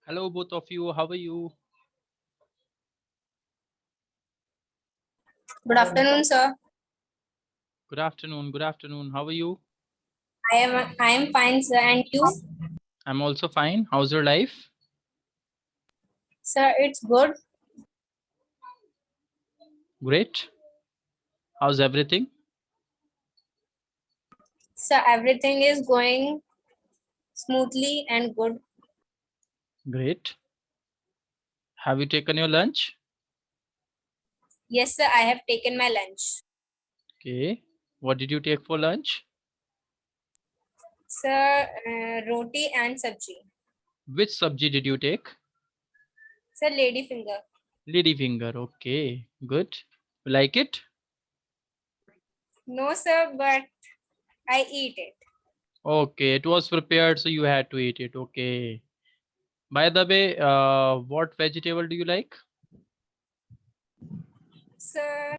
Hello, both of you. How are you? Good afternoon, sir. Good afternoon. Good afternoon. How are you? I am fine, sir. And you? I'm also fine. How's your life? Sir, it's good. Great. How's everything? Sir, everything is going smoothly and good. Great. Have you taken your lunch? Yes, sir, I have taken my lunch. Okay. What did you take for lunch? Sir, roti and sabji. Which sabji did you take? Sir, lady finger. Lady finger. Okay. Good. You like it? No, sir, but I eat it. Okay. It was prepared, so you had to eat it. Okay. By the way, what vegetable do you like? Sir,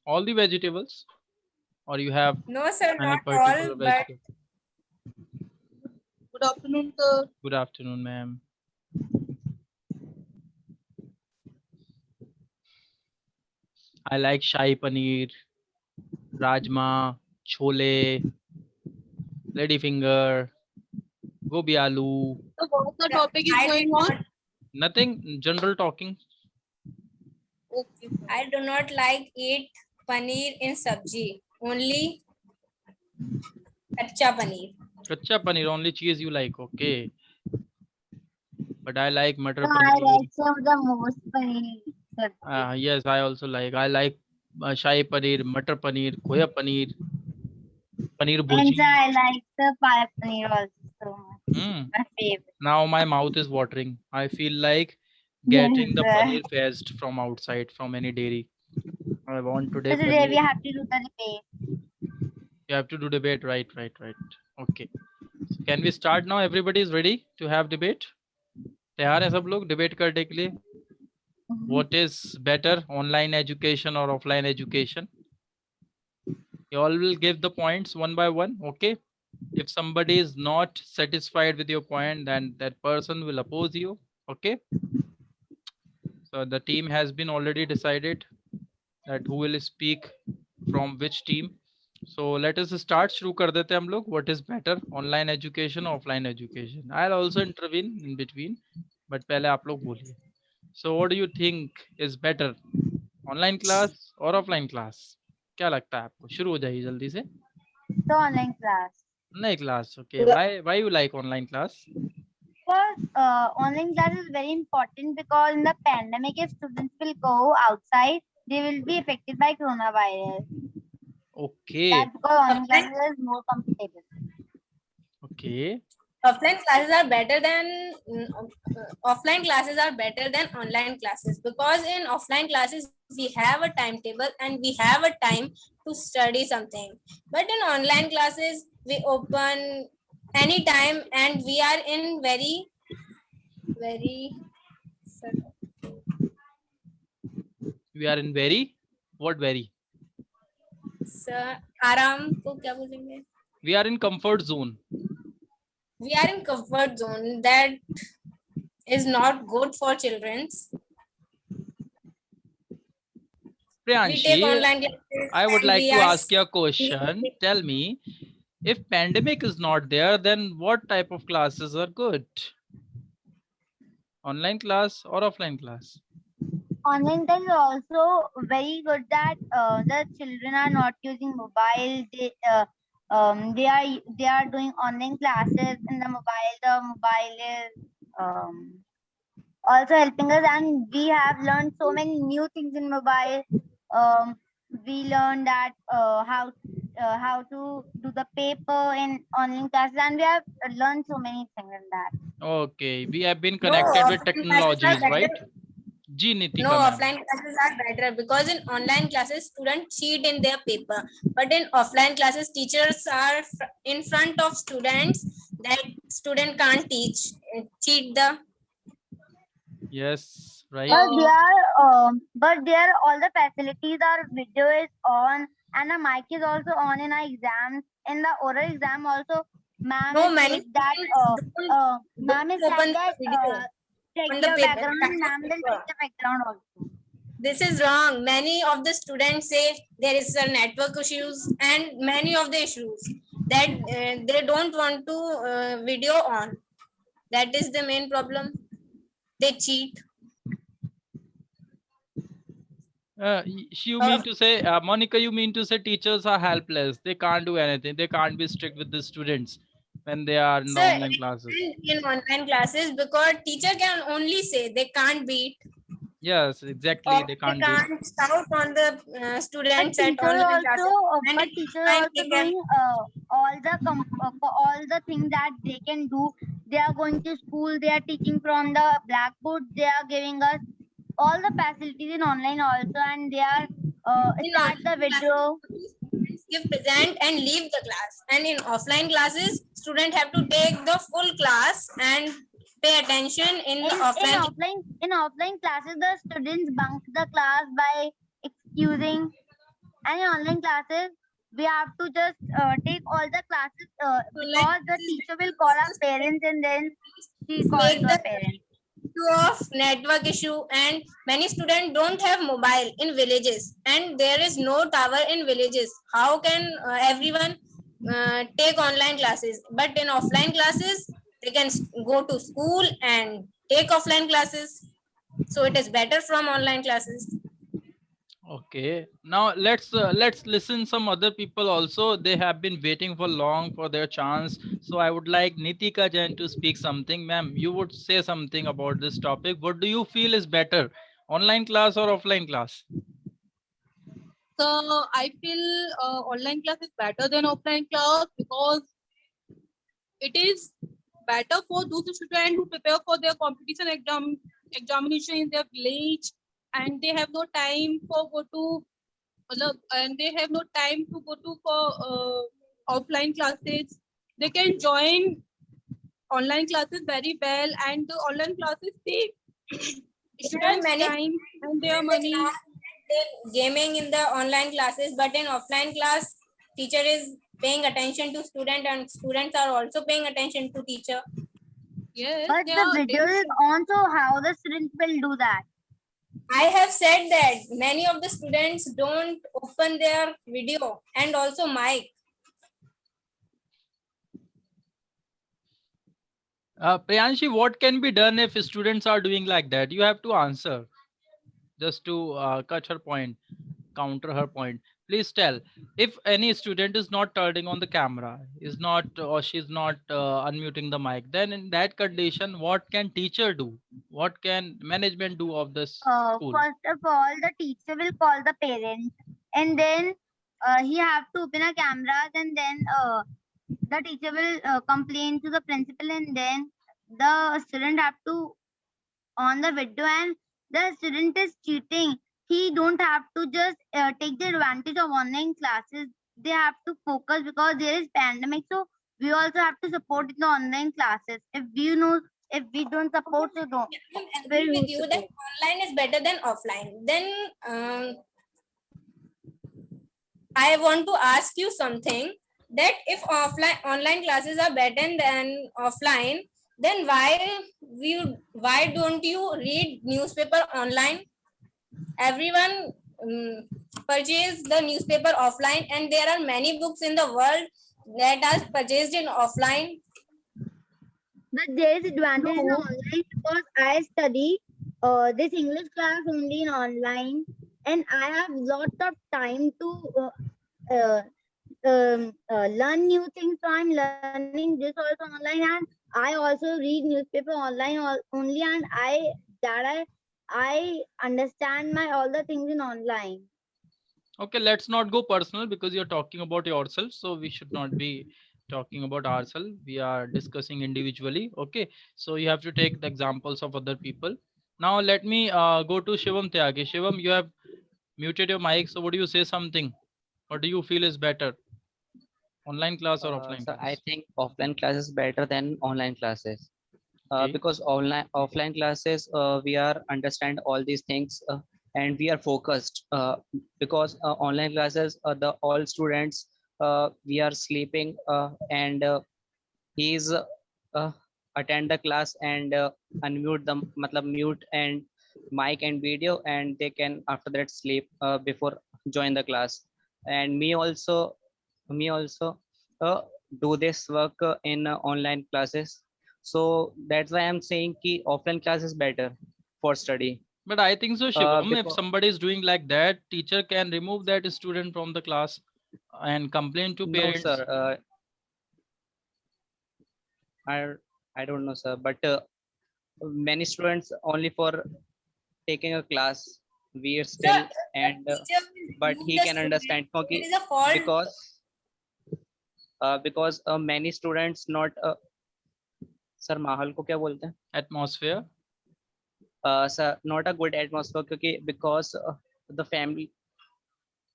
All the vegetables? Or you have no, sir, any not all, particular but vegetable? Good afternoon, sir. Good afternoon, ma'am. I like shahi paneer, rajma, chole, ladyfinger, gobi aloo. So what the topic is I going did on? not. Nothing, general talking. Okay. I do not like eat paneer in sabji. Only kacha paneer. Kacha paneer, only cheese you like, okay. But I like matar So I paneer. like some of the most funny subjects. Yes, I also like. I like shahi paneer, matar paneer, khoya paneer, paneer And bhuji. so I like the fire paneer also so much. Mm. My favorite. Now my mouth is watering. I feel like Yes, getting the sir. paneer fest from outside, from any dairy. I want So today today we paneer. have to do the debate. You have to do debate, right, right, right. Okay. So can we start now? Everybody is ready to have debate? तैयार हैं सब लोग debate करने के लिए? What is better, online education or offline education? You all will give the points one by one, okay? If somebody is not satisfied with your point, then that person will oppose you, okay? So the team has been already decided that who will speak from which team. So let us start. शुरू कर देते हैं हम लोग. What is better, online education, offline education? I'll also intervene in between, but पहले आप लोग बोलिए. So what do you think is better, online class or offline class? क्या लगता है आपको? शुरू हो जाइए जल्दी से. So online class. Online class, okay. Why you like online class? Because online class is very important because in the pandemic, if students will go outside, they will be affected by coronavirus. Okay, That's because online Offline, classes is more comfortable. okay. offline classes are better than offline classes are better than online classes, because in offline classes we have a timetable and we have a time to study something, but in online classes we open anytime and we are in very We are in very, what very? आराम को क्या बोलेंगे? We are in comfort zone. We are in comfort zone that is not good for children's. We take Priyanshi, online classes I would and like we to are ask you a question. Tell me, if pandemic is not there, then what type of classes are good? Online class or offline class? Online class is also very good that the children are not using mobile. They are doing online classes in the mobile. The mobile is also helping us, and we have learned so many new things in mobile. We learned that how to do the paper in online classes, and we have learned so many things in that. Okay, we have been no connected with offline classes are technologies, right? better. Ji No, Nitika ma'am. offline classes are better because in online classes students cheat in their paper, but in offline classes teachers are in front of students that student can't cheat the. Yes, right? But there all the facilities, our video is on and the mic is also on in our exams. In the oral exam also, ma'am No, is many said that ma'am is don't said open the that video check on the your paper. background and ma'am will check the background also. This is wrong. Many of the students say there is a network issues and many of the issues that they don't want to video on. That is the main problem. They cheat. You mean to say, Monica, you mean to say teachers are helpless. They can't do anything. They can't be strict with the students when they are in the So online classes. in online classes, because teacher can only say, they can't beat Yes, exactly. or They they can't be. can't shout on the But students at teacher online also, classes. And but in teacher offline, also they can. doing for all the things that they can do. They are going to school. They are teaching from the blackboard. They are giving us all the facilities in online also, and they are In start the online video. classes, students give present and leave the class. And in offline classes, students have to take the full class and pay attention in the offline. In offline classes, the students bunk the class by excusing, and in online classes, we have to just take all the classes because the teacher will call our parents and then she calls Make the the parents. issue of network issue, and many students don't have mobile in villages and there is no tower in villages. How can everyone take online classes? But in offline classes, they can go to school and take offline classes. So it is better from online classes. Okay. Now let's listen some other people also. They have been waiting for long for their chance. So I would like Nitika Jain to speak something. Ma'am, you would say something about this topic. What do you feel is better, online class or offline class? So I feel online class is better than offline class because it is better for those students who prepare for their competition examination in their village, and they have no time for go to and they have no time to go to for offline classes. They can join online classes very well, and the online classes save students many time and their money. Gaming in the online classes, but in offline class, teacher is paying attention to student and students are also paying attention to teacher. Yes, But they the are video is on, so how the students will do that? I have said that many of the students don't open their video and also mic. Priyanshi, what can be done if students are doing like that? You have to answer just to cut her point, counter her point. Please tell, if any student is not turning on the camera, is not or she's not unmuting the mic, then in that condition, what can teacher do? What can management do of this school? First of all, the teacher will call the parents, and then he have to open a cameras, and then the teacher will complain to the principal, and then the student have to on the video, and the student is cheating. He don't have to just take the advantage of online classes. They have to focus because there is pandemic, so we also have to support the online classes. If we don't support, so don't. I agree with you that online is better than offline. Then I want to ask you something, that if online classes are better than offline, then why don't you read newspaper online? Everyone purchase the newspaper offline, and there are many books in the world that are purchased in offline. But there is advantage in online because I study this English class only in online, and I have lots of time to learn new things. So I'm learning this also online, and I also read newspaper online only, and I understand my all the things in online. Okay, let's not go personal because you're talking about yourself. So we should not be talking about ourselves. We are discussing individually. Okay, so you have to take the examples of other people. Now let me go to Shivam Tyagi. Shivam, you have muted your mic. So would you say something? What do you feel is better? Online class or offline So I class? think offline class is better than online classes. Okay. because offline classes we are understand all these things and we are focused because online classes the all students we are sleeping and he's uh, attend the class and unmute them matlab mute and mic and video, and they can after that sleep before join the class. And me also uh, do this work in online classes. So that's why I'm saying ki offline class is better for study. But I think so, Shivam, if Because somebody is doing like that, teacher can remove that student from the class and complain to no sir, parents. i I don't know sir, but many students only for taking a class we are So still, and teacher will but remove he the can student. understand There okay, is a fault. because many students not sir माहौल को क्या बोलते हैं Atmosphere. Sir not a good atmosphere क्योंकि because the family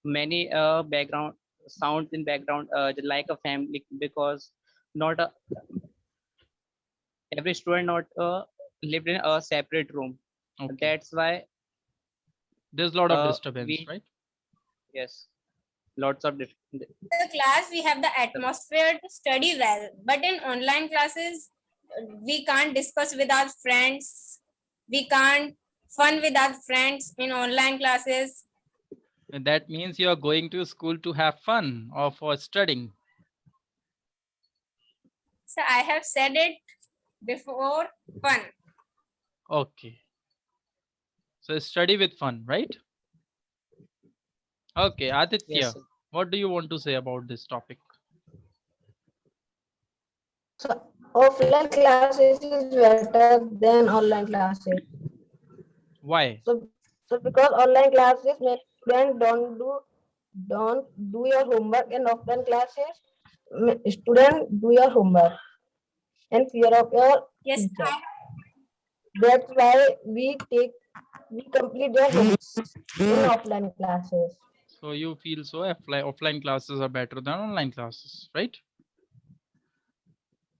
many background sounds in background like a family, because not a, every student not lived in a separate room. Okay. That's why There's a lot of uh, disturbance, we right? yes, lots of different. The class we have the atmosphere to study well, but in online classes we can't discuss with our friends, we can't fun with our friends in online classes. And that means you are going to school to have fun or for studying. So I have said it before, fun. Okay. So study with fun, right? Okay, Aditya, Yes, sir. what do you want to say about this topic? So offline classes is better than online classes. Why? So because online classes many students don't do your homework, in offline classes student do your homework and fear of your Yes, teacher. That's why we complete their homework in offline classes. So you feel so offline classes are better than online classes, right?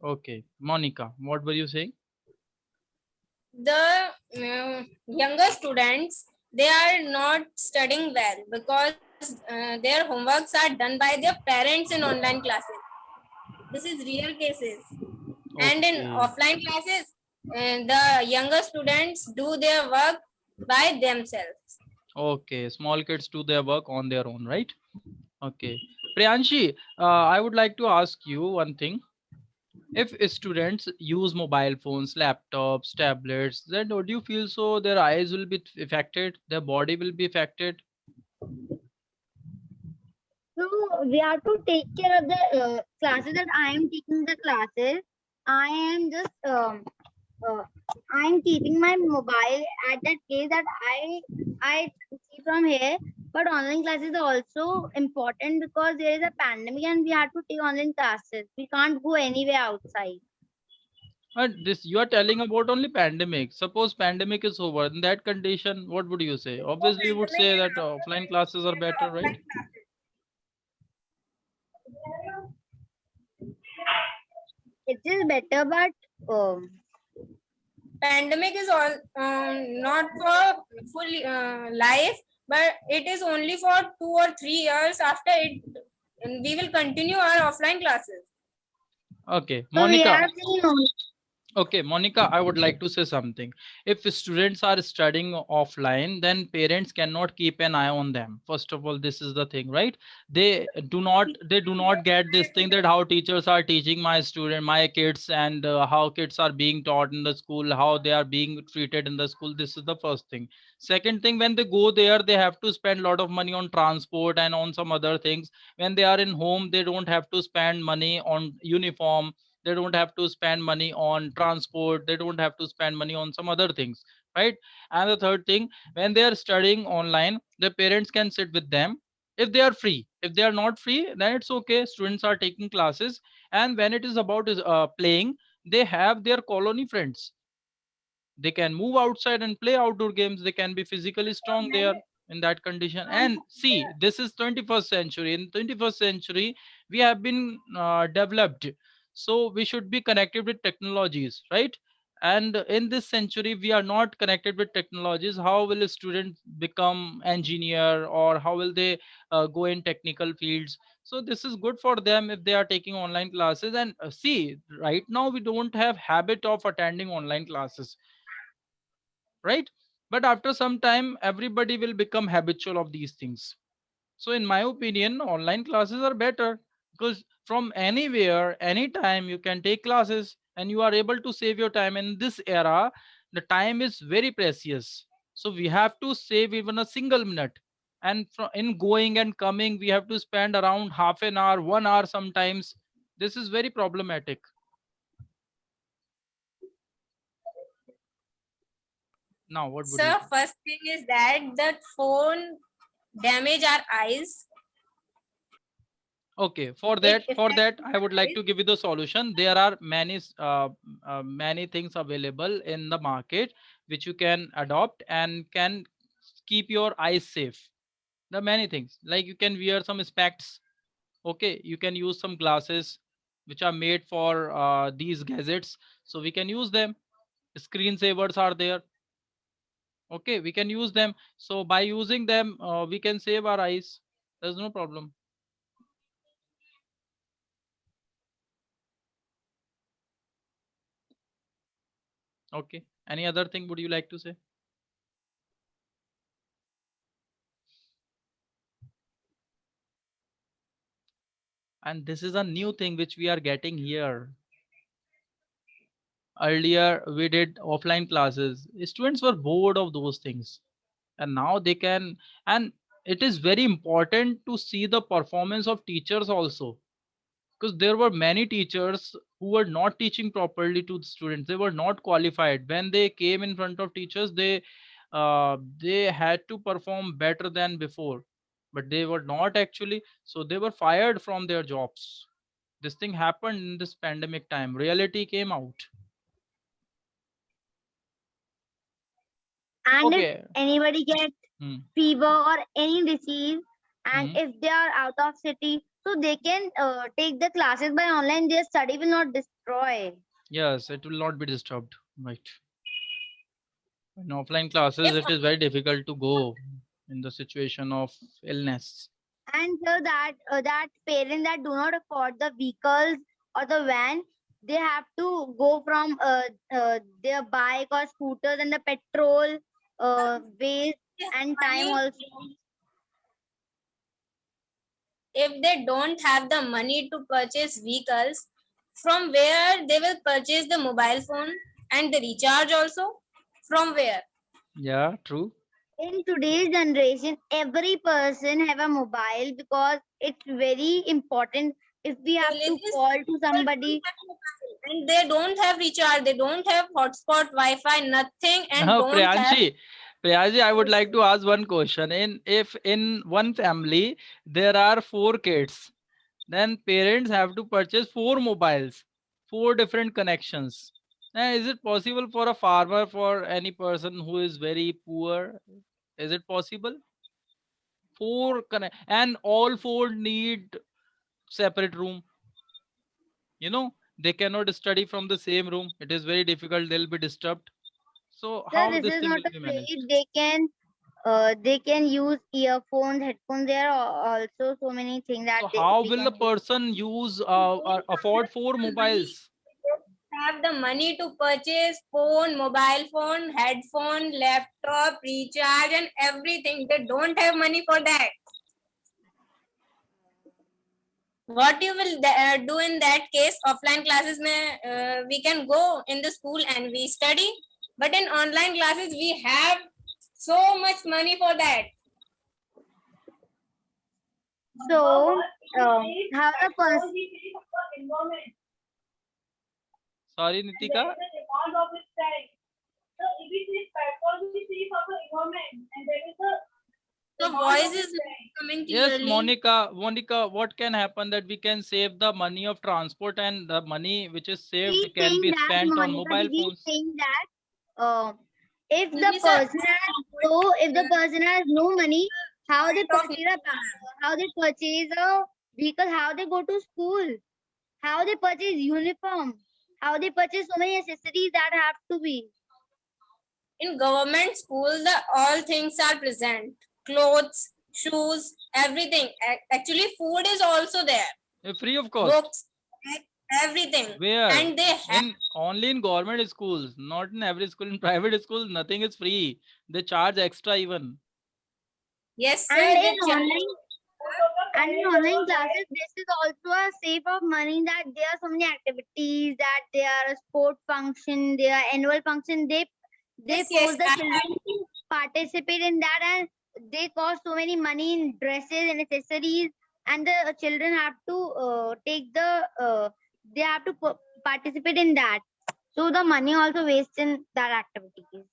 Okay, Monica, what were you saying? the younger students, they are not studying well because their homeworks are done by their parents in online classes. This is real cases. And in Okay. offline classes, the younger students do their work by themselves. Okay, small kids do their work on their own, right? Okay. Priyanshi, I would like to ask you one thing. If students use mobile phones, laptops, tablets, then do you feel so their eyes will be affected, their body will be affected? So we have to take care of the classes that I am taking the classes. I am just I am keeping my mobile at that case that I see from here. But online classes are also important because there is a pandemic and we have to take online classes. We can't go anywhere outside. This you are telling about only pandemic. Suppose pandemic is over, in that condition, what would you say? Obviously, you would say that offline classes are better, right? It is better, but Pandemic is all not for full life, but it is only for 2 or 3 years. After it, we will continue our offline classes. Okay, so we Monica. are seeing Okay, Monica, I would like to say something. If students are studying offline, then parents cannot keep an eye on them. First of all, this is the thing, right? They do not get this thing that how teachers are teaching my kids, and how kids are being taught in the school, how they are being treated in the school. This is the first thing. Second thing, when they go there, they have to spend a lot of money on transport and on some other things. When they are in home, they don't have to spend money on uniform, they don't have to spend money on transport, they don't have to spend money on some other things, right? And the third thing, when they are studying online, the parents can sit with them if they are free. If they are not free, then it's okay, students are taking classes. And when it is about playing, they have their colony friends, they can move outside and play outdoor games, they can be physically strong there in that condition. And see, this is 21st century. In 21st century, we have been developed, so we should be connected with technologies, right? And in this century, we are not connected with technologies. How will a student become engineer, or how will they go in technical fields? So this is good for them if they are taking online classes. And see, right now we don't have habit of attending online classes, right? But after some time, everybody will become habitual of these things. So in my opinion, online classes are better, because from anywhere, anytime you can take classes, and you are able to save your time. In this era, the time is very precious. So we have to save even a single minute. And in going and coming, we have to spend around half an hour, 1 hour sometimes. This is very problematic. Now, what would you So say? first thing is that the phone damage our eyes. Okay, for It that, affects I would the like eyes. to give you the solution. There are many things available in the market which you can adopt and can keep your eyes safe. There are many things, like you can wear some specs. Okay, you can use some glasses which are made for these gadgets, so we can use them. Screensavers are there. Okay, we can use them. So by using them, we can save our eyes. There's no problem. Okay, any other thing would you like to say? And this is a new thing which we are getting here. Earlier we did offline classes, students were bored of those things, and now they can. And it is very important to see the performance of teachers also, because there were many teachers who were not teaching properly to the students. They were not qualified. When they came in front of teachers, they had to perform better than before, but they were not actually, so they were fired from their jobs. This thing happened in this pandemic time. Reality came out. And if Okay. anybody gets Hmm. fever or any disease, and Hmm. if they are out of city, so they can take the classes by online. Their study will not destroy. Yes, it will not be disturbed. Right. In offline classes, If it is very difficult to go in the situation of illness. And so that parents that do not afford the vehicles or the van, they have to go from their bike or scooters, and the petrol waste and time money, also. if they don't have the money to purchase vehicles, from where they will purchase the mobile phone and the recharge also? From where? Yeah, true. In today's generation, every person have a mobile because it's very important. If we have to Villages, call to people somebody, don't have mobile, and they don't have recharge, they don't have hotspot, Wi-Fi, nothing, and Now, don't have. Priyanshi, I would like to ask one question. If in one family there are four kids, then parents have to purchase four mobiles, four different connections. Is it possible for a farmer, for any person who is very poor? Is it possible? Four connect, and all four need separate room. They cannot study from the same room. It is very difficult. They'll be disturbed. So sir, how this this is thing not will a be managed? way. They can use earphones, headphones. There are also so many things that So how we will a can use. person use Don't afford four have the money, mobiles? have the money to purchase phone, mobile phone, headphone, laptop, recharge, and everything. They don't have money for that. What you will do in that case? Offline classes may we can go in the school and we study, but in online classes we have so much money for that. So, how the person Sorry, Nitika. So voice is not coming Yes, clearly. Monica, what can happen that we can save the money of transport, and the money which is saved is can saying be that spent on Monica mobile Didi is phones? saying that if Excuse the me, sir. person has if the person has no money, how they Point of purchase how they purchase a vehicle, how they go to school, how they purchase uniform. how they purchase so many accessories that have to be. In government school, the all things are present: clothes, shoes, everything. Actually, food is also there, Free of cost. books, everything. Where? And they have Only in government schools, not in every school. In private schools, nothing is free. They charge extra even. yes sir, And they in online classes, this is also a save of money, that there are so many activities, that there are a sport function, there are annual function. They Yes, force the I children to participate in that, and they cost so many money in dresses and accessories, and the children have to take the they have to participate in that. So the money also wastes in that activities.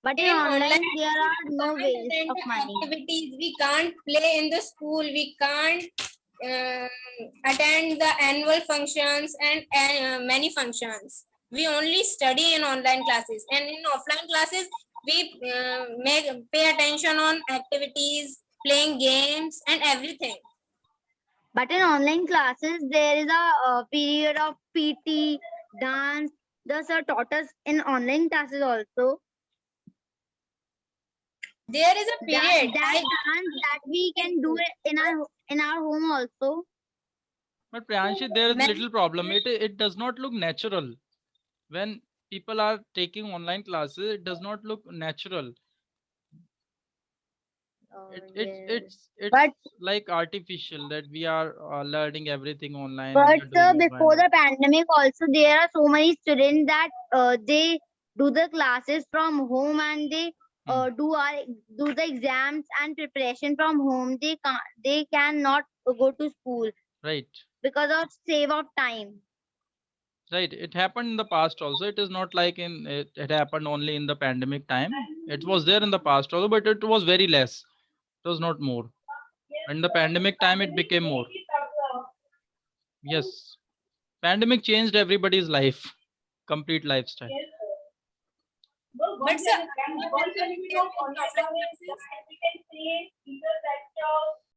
But in online, there are no waste of money. activities. We can't play in the school. We can't attend the annual functions and many functions. We only study in online classes, and in offline classes, we pay attention on activities, playing games, and everything. But in online classes, there is a period of PT, dance. Those are taught us in online classes also. There is a period. That dance that we can do it in our home also. But Priyanshi, there is a Many- little problem. It does not look natural. When people are taking online classes, it does not look natural. It's But like artificial that we are learning everything online. But we are doing before online. the pandemic, also there are so many students that they do the classes from home, and they do the exams and preparation from home. They cannot go to school Right. because of save of time. Right. It happened in the past also. It is not like it happened only in the pandemic time. It was there in the past also, but it was very less. It was not more. In the pandemic time, it became more. Yes. Pandemic changed everybody's life, complete lifestyle. But sir,